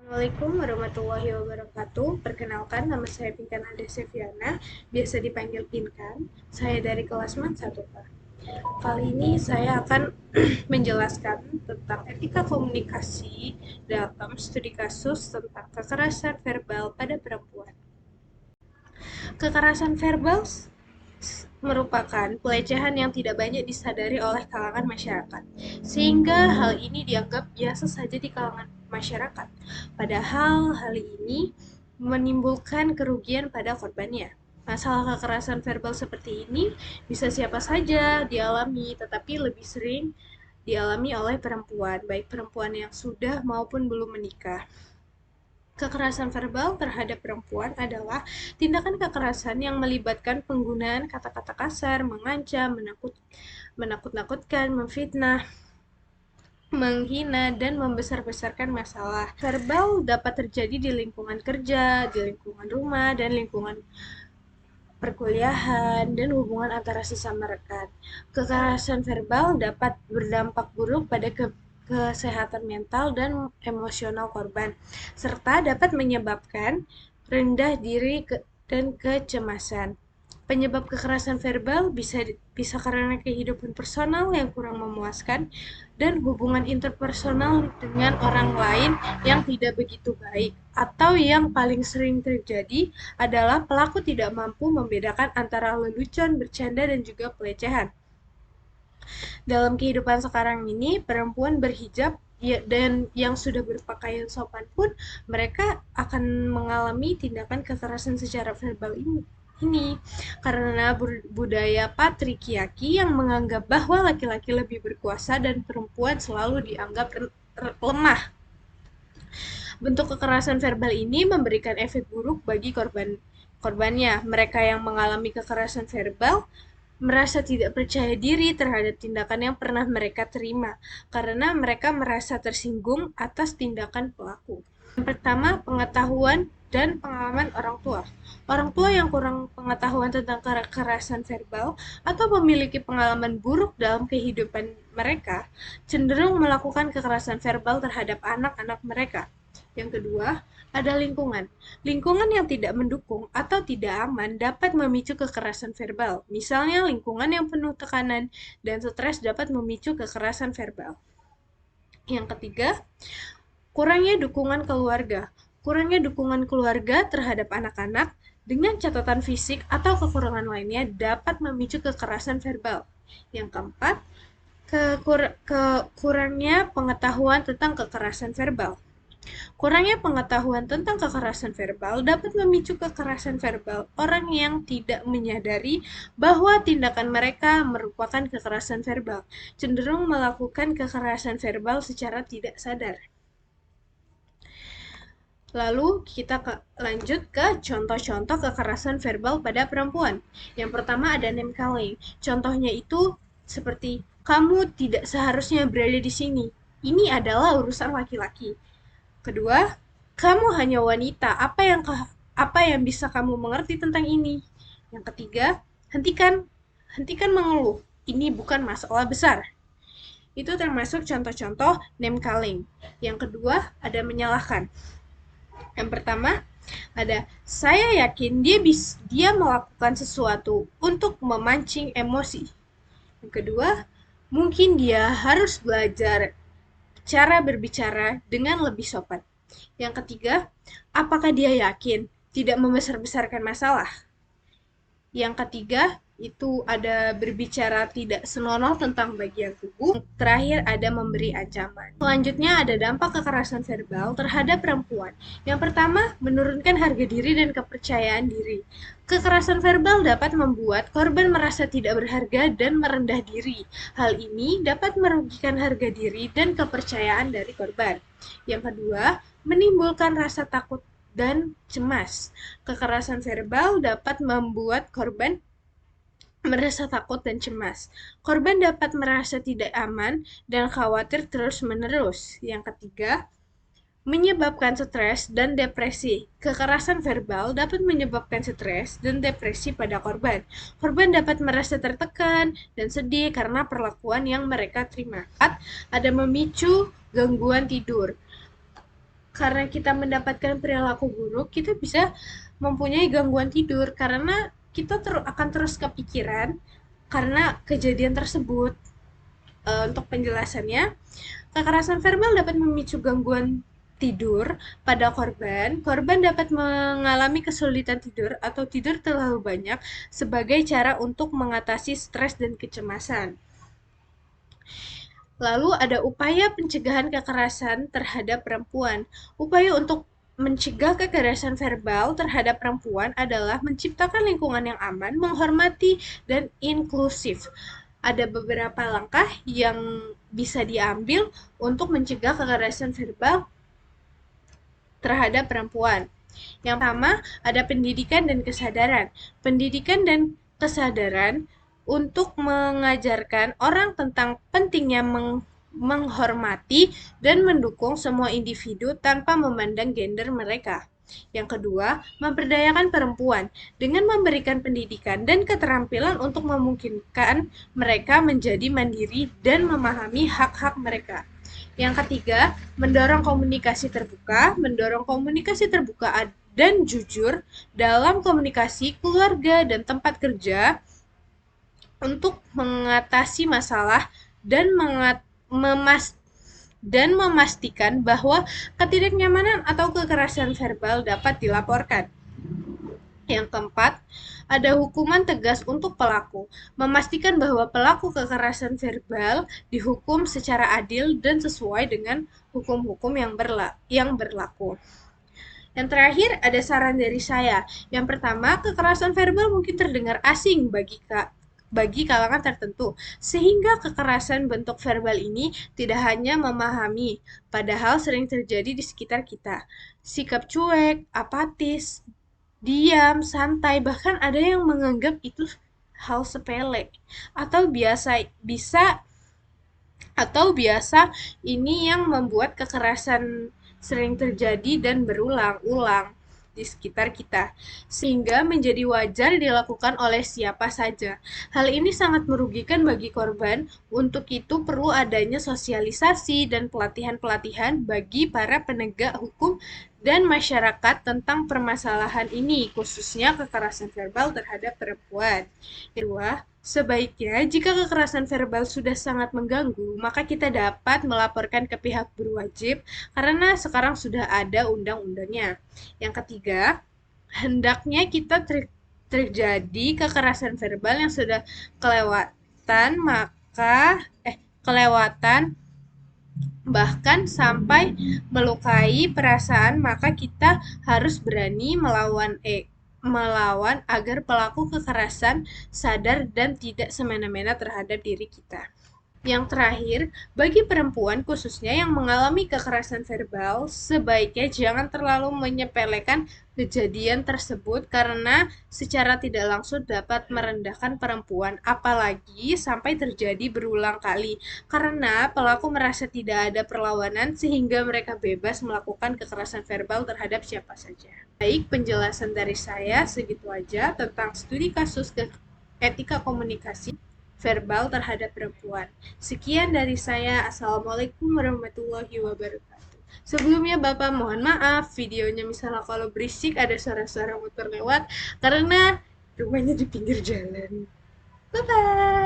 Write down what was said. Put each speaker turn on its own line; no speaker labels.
Assalamualaikum warahmatullahi wabarakatuh. Perkenalkan, nama saya Pinkan Ade Seviana, biasa dipanggil Pinkan. Saya dari kelas MAN 1K. Kali ini saya akan menjelaskan tentang etika komunikasi dalam studi kasus tentang kekerasan verbal pada perempuan. Kekerasan verbal merupakan pelecehan yang tidak banyak disadari oleh kalangan masyarakat, sehingga hal ini dianggap biasa saja di kalangan masyarakat. Padahal hal ini menimbulkan kerugian pada korbannya. Masalah kekerasan verbal seperti ini bisa siapa saja dialami, tetapi lebih sering dialami oleh perempuan, baik perempuan yang sudah maupun belum menikah. Kekerasan verbal terhadap perempuan adalah tindakan kekerasan yang melibatkan penggunaan kata-kata kasar, mengancam, menakut-nakutkan, memfitnah, menghina, dan membesar-besarkan masalah. Verbal dapat terjadi di lingkungan kerja, di lingkungan rumah, dan lingkungan perkuliahan, dan hubungan antara sesama rekan. Kekerasan verbal dapat berdampak buruk pada kesehatan mental dan emosional korban, serta dapat menyebabkan rendah diri dan kecemasan. Penyebab kekerasan verbal bisa karena kehidupan personal yang kurang memuaskan dan hubungan interpersonal dengan orang lain yang tidak begitu baik, atau yang paling sering terjadi adalah pelaku tidak mampu membedakan antara lelucon, bercanda, dan juga pelecehan. Dalam kehidupan sekarang ini, perempuan berhijab dan yang sudah berpakaian sopan pun mereka akan mengalami tindakan kekerasan secara verbal ini karena budaya patriarki yang menganggap bahwa laki-laki lebih berkuasa dan perempuan selalu dianggap lemah. Bentuk kekerasan verbal ini memberikan efek buruk bagi korbannya. Mereka yang mengalami kekerasan verbal merasa tidak percaya diri terhadap tindakan yang pernah mereka terima karena mereka merasa tersinggung atas tindakan pelaku. Yang pertama, pengetahuan dan pengalaman orang tua. Orang tua yang kurang pengetahuan tentang kekerasan verbal atau memiliki pengalaman buruk dalam kehidupan mereka cenderung melakukan kekerasan verbal terhadap anak-anak mereka. Yang kedua, ada lingkungan. Lingkungan yang tidak mendukung atau tidak aman dapat memicu kekerasan verbal. Misalnya, lingkungan yang penuh tekanan dan stres dapat memicu kekerasan verbal. Yang ketiga, kurangnya dukungan keluarga. Kurangnya dukungan keluarga terhadap anak-anak dengan catatan fisik atau kekurangan lainnya dapat memicu kekerasan verbal. Yang keempat, kurangnya pengetahuan tentang kekerasan verbal. Kurangnya pengetahuan tentang kekerasan verbal dapat memicu kekerasan verbal orang yang tidak menyadari bahwa tindakan mereka merupakan kekerasan verbal, cenderung melakukan kekerasan verbal secara tidak sadar. Lalu kita lanjut ke contoh-contoh kekerasan verbal pada perempuan. Yang pertama ada name calling. Contohnya itu seperti, kamu tidak seharusnya berada di sini. Ini adalah urusan laki-laki. Kedua, kamu hanya wanita. Apa yang bisa kamu mengerti tentang ini? Yang ketiga, hentikan mengeluh. Ini bukan masalah besar. Itu termasuk contoh-contoh name calling. Yang kedua, ada menyalahkan. Yang pertama, ada saya yakin dia melakukan sesuatu untuk memancing emosi. Yang kedua, mungkin dia harus belajar cara berbicara dengan lebih sopan. Yang ketiga, apakah dia yakin tidak membesar-besarkan masalah? Yang ketiga, itu ada berbicara tidak senonoh tentang bagian tubuh. Terakhir, ada memberi ancaman. Selanjutnya, ada dampak kekerasan verbal terhadap perempuan. Yang pertama, menurunkan harga diri dan kepercayaan diri. Kekerasan verbal dapat membuat korban merasa tidak berharga dan merendah diri. Hal ini dapat merugikan harga diri dan kepercayaan dari korban. Yang kedua, menimbulkan rasa takut dan cemas. Kekerasan verbal dapat membuat korban merasa takut dan cemas. Korban dapat merasa tidak aman dan khawatir terus-menerus. Yang ketiga, menyebabkan stres dan depresi. Kekerasan verbal dapat menyebabkan stres dan depresi pada korban. Korban dapat merasa tertekan dan sedih karena perlakuan yang mereka terima. Ada memicu gangguan tidur. karena kita mendapatkan perilaku buruk, kita bisa mempunyai gangguan tidur karena kita akan terus kepikiran karena kejadian tersebut. Untuk penjelasannya, kekerasan verbal dapat memicu gangguan tidur pada korban. Korban dapat mengalami kesulitan tidur atau tidur terlalu banyak sebagai cara untuk mengatasi stres dan kecemasan. Lalu ada upaya pencegahan kekerasan terhadap perempuan. Upaya untuk mencegah kekerasan verbal terhadap perempuan adalah menciptakan lingkungan yang aman, menghormati, dan inklusif. Ada beberapa langkah yang bisa diambil untuk mencegah kekerasan verbal terhadap perempuan. Yang pertama, ada pendidikan dan kesadaran. Pendidikan dan kesadaran untuk mengajarkan orang tentang pentingnya menghormati dan mendukung semua individu tanpa memandang gender mereka. Yang kedua, memberdayakan perempuan dengan memberikan pendidikan dan keterampilan untuk memungkinkan mereka menjadi mandiri dan memahami hak-hak mereka. Yang ketiga, mendorong komunikasi terbuka dan jujur dalam komunikasi keluarga dan tempat kerja untuk mengatasi masalah dan memastikan bahwa ketidaknyamanan atau kekerasan verbal dapat dilaporkan. Yang keempat, ada hukuman tegas untuk pelaku, memastikan bahwa pelaku kekerasan verbal dihukum secara adil dan sesuai dengan hukum-hukum yang berlaku. Yang terakhir, ada saran dari saya. Yang pertama, kekerasan verbal mungkin terdengar asing bagi kalangan tertentu, sehingga kekerasan bentuk verbal ini tidak hanya memahami, padahal sering terjadi di sekitar kita. Sikap cuek, apatis, diam, santai, bahkan ada yang menganggap itu hal sepele atau biasa ini yang membuat kekerasan sering terjadi dan berulang-ulang di sekitar kita, sehingga menjadi wajar dilakukan oleh siapa saja. Hal ini sangat merugikan bagi korban, untuk itu perlu adanya sosialisasi dan pelatihan-pelatihan bagi para penegak hukum dan masyarakat tentang permasalahan ini, khususnya kekerasan verbal terhadap perempuan. Kedua, sebaiknya jika kekerasan verbal sudah sangat mengganggu, maka kita dapat melaporkan ke pihak berwajib karena sekarang sudah ada undang-undangnya. Yang ketiga, hendaknya kita terjadi kekerasan verbal yang sudah kelewatan, kelewatan bahkan sampai melukai perasaan, maka kita harus berani melawan agar pelaku kekerasan sadar dan tidak semena-mena terhadap diri kita. Yang terakhir, bagi perempuan khususnya yang mengalami kekerasan verbal, sebaiknya jangan terlalu menyepelekan kejadian tersebut karena secara tidak langsung dapat merendahkan perempuan, apalagi sampai terjadi berulang kali. Karena pelaku merasa tidak ada perlawanan sehingga mereka bebas melakukan kekerasan verbal terhadap siapa saja. Baik, penjelasan dari saya segitu aja tentang studi kasus etika komunikasi verbal terhadap perempuan. Sekian dari saya. Assalamualaikum warahmatullahi wabarakatuh. Sebelumnya Bapak mohon maaf videonya misalnya kalau berisik ada suara-suara motor lewat karena rumahnya di pinggir jalan. Bye bye.